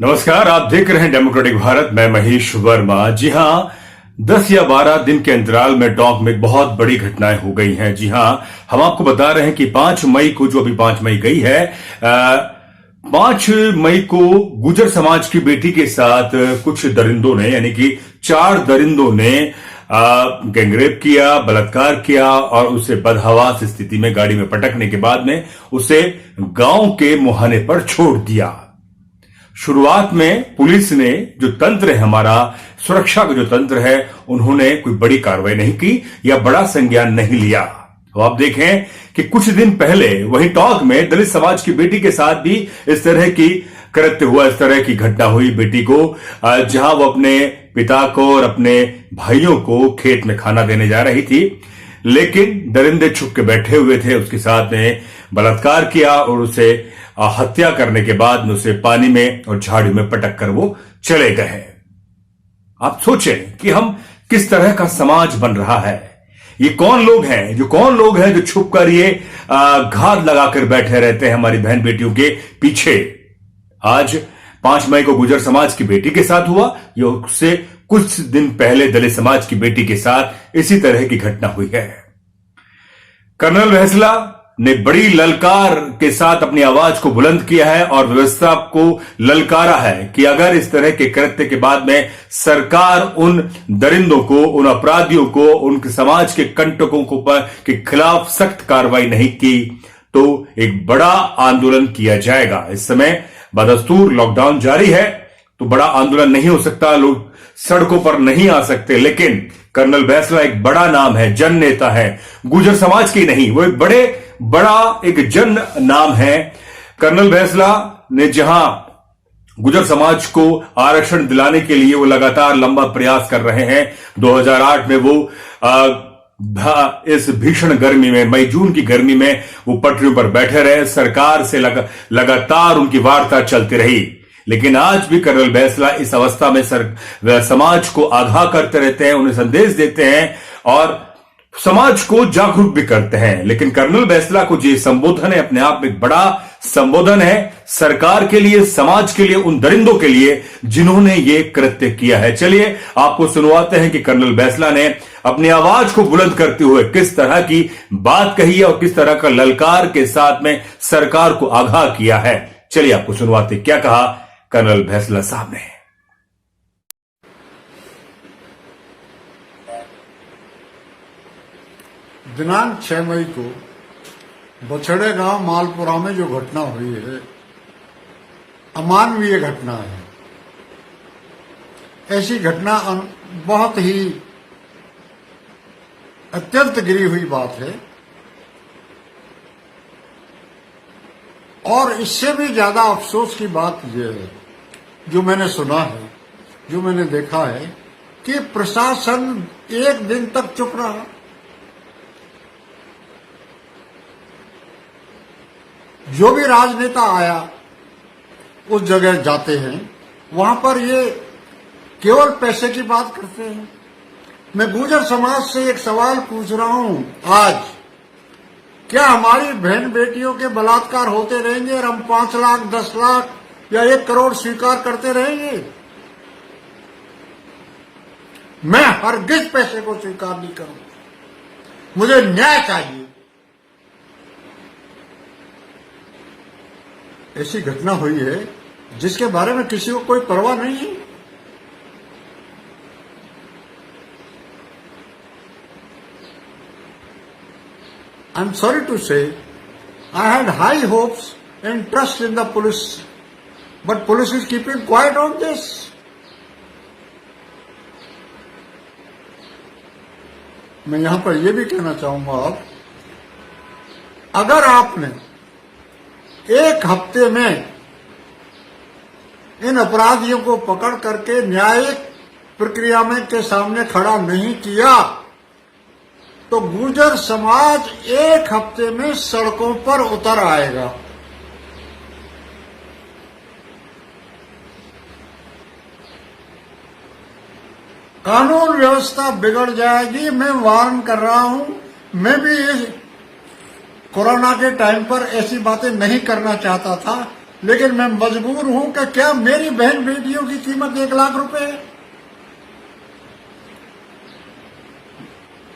नमस्कार, आप देख रहे हैं डेमोक्रेटिक भारत। मैं महेश वर्मा। जी हां, 10 या 12 दिन के अंतराल में टोंक में बहुत बड़ी घटनाएं हो गई हैं। जी हां, हम आपको बता रहे हैं कि 5 मई को, जो अभी 5 मई गई है, 5 मई को गुर्जर समाज की बेटी के साथ कुछ दरिंदों ने, यानी कि 4 दरिंदों ने गैंगरेप किया, बलात्कार किया और उसे बदहवास स्थिति में गाड़ी में पटकने के बाद में उसे गांव के मुहाने पर छोड़ दिया। शुरुआत में पुलिस ने, जो तंत्र है हमारा, सुरक्षा का जो तंत्र है, उन्होंने कोई बड़ी कार्रवाई नहीं की या बड़ा संज्ञान नहीं लिया। तो आप देखें कि कुछ दिन पहले वहीं टोंक में दलित समाज की बेटी के साथ भी इस तरह की कृत्य हुआ, इस तरह की घटना हुई बेटी को, जहां वो अपने पिता को और अपने भाइयों को खेत में खाना देने जा रही थी, लेकिन दरिंदे छुप के बैठे हुए थे। उसके साथ में बलात्कार किया और उसे हत्या करने के बाद में उसे पानी में और झाड़ी में पटक कर वो चले गए। आप सोचें कि हम किस तरह का समाज बन रहा है। ये कौन लोग हैं जो छुपकर ये घात लगाकर बैठे रहते हैं हमारी बहन बेटियों के पीछे। आज 5 मई को गुर्जर समाज की बेटी के साथ हुआ, ये उससे कुछ दिन पहले दलित समाज की बेटी के साथ इसी तरह की घटना हुई है। कर्नल वैसला ने बड़ी ललकार के साथ अपनी आवाज को बुलंद किया है और व्यवस्था को ललकारा है कि अगर इस तरह के कृत्य के बाद में सरकार उन दरिंदों को, उन अपराधियों को, उनके समाज के कंटकों के खिलाफ सख्त कार्रवाई नहीं की तो एक बड़ा आंदोलन किया जाएगा। इस समय बदस्तूर लॉकडाउन जारी है, तो बड़ा आंदोलन नहीं हो सकता, लोग सड़कों पर नहीं आ सकते, लेकिन कर्नल वैसला एक बड़ा नाम है, जन नेता है, गुर्जर समाज की नहीं, वो एक बड़ा एक जन नाम है। कर्नल वैसला ने जहां गुर्जर समाज को आरक्षण दिलाने के लिए वो लगातार लंबा प्रयास कर रहे हैं। 2008 में वो इस भीषण गर्मी में, मई जून की गर्मी में वो पटरियों पर बैठे रहे, सरकार से लगातार उनकी वार्ता चलती रही। लेकिन आज भी कर्नल वैसला इस अवस्था में समाज को आगाह करते रहते हैं, उन्हें संदेश देते हैं और समाज को जागरूक भी करते हैं। लेकिन कर्नल वैसला को जो संबोधन है, अपने आप में एक बड़ा संबोधन है सरकार के लिए, समाज के लिए, उन दरिंदों के लिए जिन्होंने ये कृत्य किया है। चलिए आपको सुनवाते हैं कि कर्नल वैसला ने अपनी आवाज को बुलंद करते हुए किस तरह की बात कही है और किस तरह का ललकार के साथ में सरकार को आगाह किया है। चलिए आपको सुनवाते क्या कहा कर्नल वैसला साहब ने। दिनांक 6 मई को बछड़े गांव मालपुरा में जो घटना हुई है, अमानवीय घटना है। ऐसी घटना बहुत ही अत्यंत गिरी हुई बात है और इससे भी ज्यादा अफसोस की बात यह है, जो मैंने सुना है, जो मैंने देखा है, कि प्रशासन एक दिन तक चुप रहा। जो भी राजनेता आया उस जगह जाते हैं, वहां पर ये केवल पैसे की बात करते हैं। मैं गुर्जर समाज से एक सवाल पूछ रहा हूं आज, क्या हमारी बहन बेटियों के बलात्कार होते रहेंगे और हम 5 लाख, 10 लाख या 1 करोड़ स्वीकार करते रहेंगे? मैं हरगिज पैसे को स्वीकार नहीं करूंगा, मुझे न्याय चाहिए। ऐसी घटना हुई है जिसके बारे में किसी को कोई परवाह नहीं है। आई एम सॉरी टू से, I had high hopes and trust in the police, but police is keeping quiet on this. मैं यहां पर यह भी कहना चाहूंगा, अब अगर आपने 1 हफ्ते में इन अपराधियों को पकड़ करके न्यायिक प्रक्रिया में के सामने खड़ा नहीं किया, तो गुर्जर समाज 1 हफ्ते में सड़कों पर उतर आएगा। कानून व्यवस्था बिगड़ जाएगी। मैं वार्न कर रहा हूं, मैं भी इस कोरोना के टाइम पर ऐसी बातें नहीं करना चाहता था, लेकिन मैं मजबूर हूं कि क्या मेरी बहन बेटियों की कीमत 1 लाख रुपए है?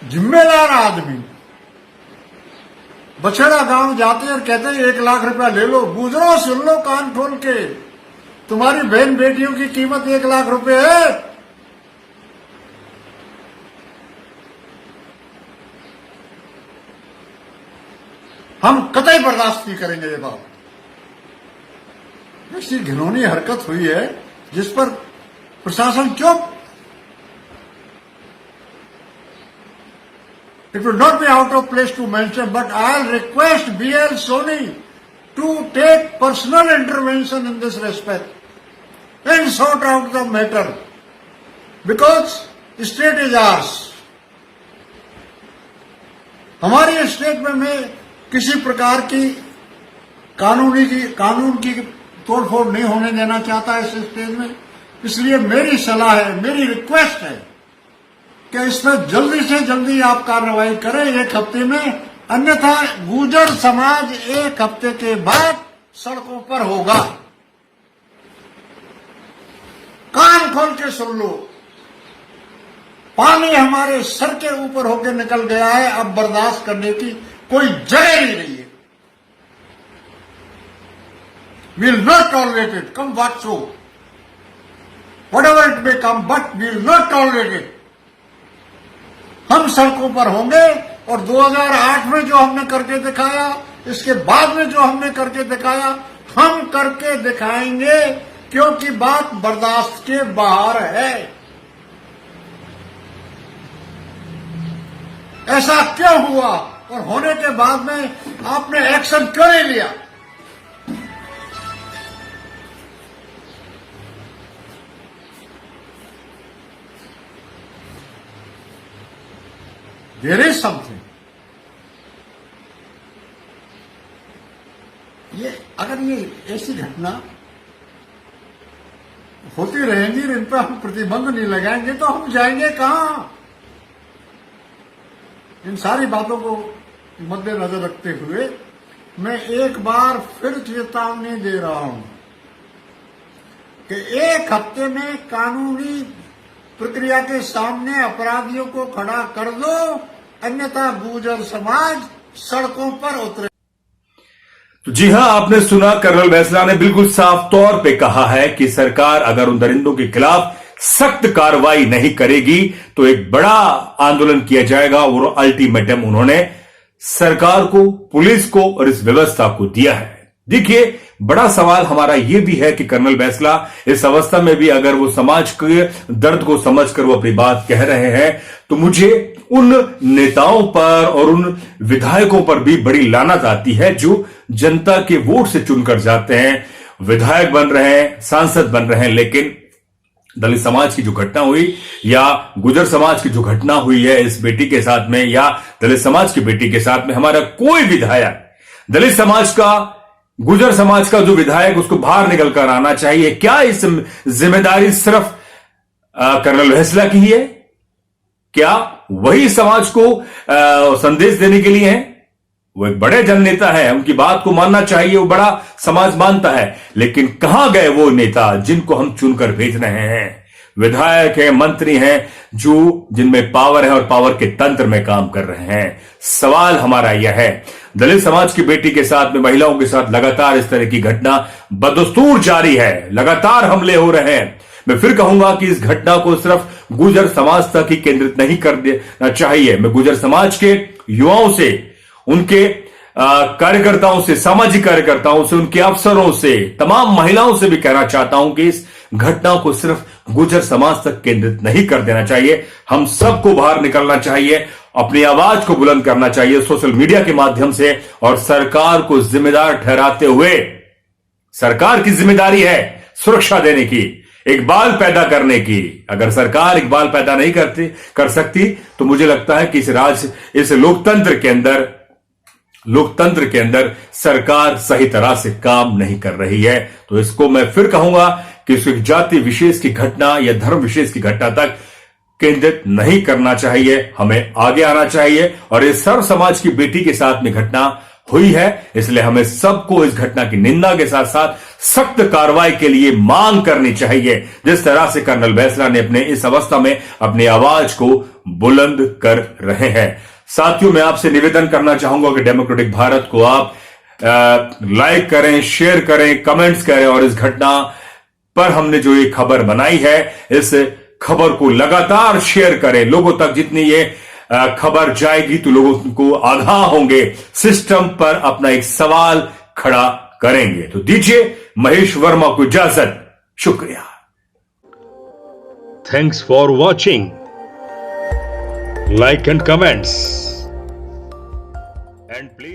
जिम्मेदार आदमी बछड़ा गांव जाते और कहते हैं 1 लाख रुपया ले लो। गुजरो, सुन लो कान खोल के, तुम्हारी बहन बेटियों की कीमत 1 लाख रुपए है। हम कतई बर्दाश्त नहीं करेंगे ये बात। ऐसी घिनौनी हरकत हुई है जिस पर प्रशासन चुप। It would not be out of place to mention, but I'll request BL Soni to take personal intervention in this respect and sort out the matter, because state is ours. हमारी स्टेट में मैं किसी प्रकार की कानून की तोड़फोड़ नहीं होने देना चाहता इस स्टेज में। इसलिए मेरी सलाह है, मेरी रिक्वेस्ट है कि इसमें जल्दी से जल्दी आप कार्रवाई करें 1 हफ्ते में, अन्यथा गुर्जर समाज 1 हफ्ते के बाद सड़कों पर होगा। कान खोल के सुन लो, पानी हमारे सर के ऊपर होकर निकल गया है। अब बर्दाश्त करने की कोई जगह ही नहीं है। We'll not tolerate it, come what so, whatever it may come, but we'll not tolerate it. हम सड़कों पर होंगे और 2008 में जो हमने करके दिखाया, इसके बाद में जो हमने करके दिखाया, हम करके दिखाएंगे, क्योंकि बात बर्दाश्त के बाहर है। ऐसा क्यों हुआ और होने के बाद में आपने एक्शन क्यों नहीं लिया? There is something. अगर ये ऐसी घटना होती रहेंगी और इन पर हम प्रतिबंध नहीं लगाएंगे तो हम जाएंगे कहां? इन सारी बातों को मद्देनजर रखते हुए मैं एक बार फिर चेतावनी दे रहा हूं कि 1 हफ्ते में कानूनी प्रक्रिया के सामने अपराधियों को खड़ा कर दो, अन्यथा गुर्जर समाज सड़कों पर उतरे। तो जी हां, आपने सुना, कर्नल बैंसला ने बिल्कुल साफ तौर पे कहा है कि सरकार अगर उन दरिंदों के खिलाफ सख्त कार्रवाई नहीं करेगी तो एक बड़ा आंदोलन किया जाएगा। और अल्टीमेटम उन्होंने सरकार को, पुलिस को और इस व्यवस्था को दिया है। देखिए, बड़ा सवाल हमारा यह भी है कि कर्नल बैंसला इस अवस्था में भी अगर वो समाज के दर्द को समझकर वो अपनी बात कह रहे हैं तो मुझे उन नेताओं पर और उन विधायकों पर भी बड़ी लानत आती है जो जनता के वोट से चुनकर जाते हैं, विधायक बन रहे हैं, सांसद बन रहे हैं, लेकिन दलित समाज की जो घटना हुई या गुर्जर समाज की जो घटना हुई है इस बेटी के साथ में या दलित समाज की बेटी के साथ में, हमारा कोई विधायक दलित समाज का, गुर्जर समाज का जो विधायक, उसको बाहर निकल कर आना चाहिए। क्या इस जिम्मेदारी सिर्फ कर्नल बैंसला की ही है? क्या वही समाज को संदेश देने के लिए है? वो एक बड़े जननेता है, उनकी बात को मानना चाहिए, वो बड़ा समाज मानता है, लेकिन कहां गए वो नेता जिनको हम चुनकर भेज रहे हैं? विधायक हैं, मंत्री हैं, जो जिनमें पावर है और पावर के तंत्र में काम कर रहे हैं। सवाल हमारा यह है, दलित समाज की बेटी के साथ में, महिलाओं के साथ लगातार इस तरह की घटना बदस्तूर जारी है, लगातार हमले हो रहे हैं। मैं फिर कहूंगा कि इस घटना को सिर्फ गुर्जर समाज तक ही केंद्रित नहीं कर देना चाहिए। मैं गुर्जर समाज के युवाओं से, उनके कार्यकर्ताओं से, सामाजिक कार्यकर्ताओं से, उनके अफसरों से, तमाम महिलाओं से भी कहना चाहता हूं कि इस घटना को सिर्फ गुर्जर समाज तक केंद्रित नहीं कर देना चाहिए। हम सबको बाहर निकलना चाहिए, अपनी आवाज को बुलंद करना चाहिए सोशल मीडिया के माध्यम से, और सरकार को जिम्मेदार ठहराते हुए, सरकार की जिम्मेदारी है सुरक्षा देने की, इकबाल पैदा करने की। अगर सरकार इकबाल पैदा नहीं कर सकती तो मुझे लगता है कि इस लोकतंत्र के अंदर सरकार सही तरह से काम नहीं कर रही है। तो इसको मैं फिर कहूंगा कि इसको जाति विशेष की घटना या धर्म विशेष की घटना तक केंद्रित नहीं करना चाहिए, हमें आगे आना चाहिए। और इस सर्व समाज की बेटी के साथ में घटना हुई है, इसलिए हमें सबको इस घटना की निंदा के साथ साथ सख्त कार्रवाई के लिए मांग करनी चाहिए, जिस तरह से कर्नल बैंसला ने अपने इस अवस्था में अपनी आवाज को बुलंद कर रहे हैं। साथियों, मैं आपसे निवेदन करना चाहूंगा कि डेमोक्रेटिक भारत को आप लाइक करें, शेयर करें, कमेंट्स करें और इस घटना पर हमने जो ये खबर बनाई है, इस खबर को लगातार शेयर करें। लोगों तक जितनी ये खबर जाएगी तो लोगों को आगाह होंगे, सिस्टम पर अपना एक सवाल खड़ा करेंगे। तो दीजिए महेश वर्मा को इजाजत। शुक्रिया। Thanks for watching. Like and comments. And please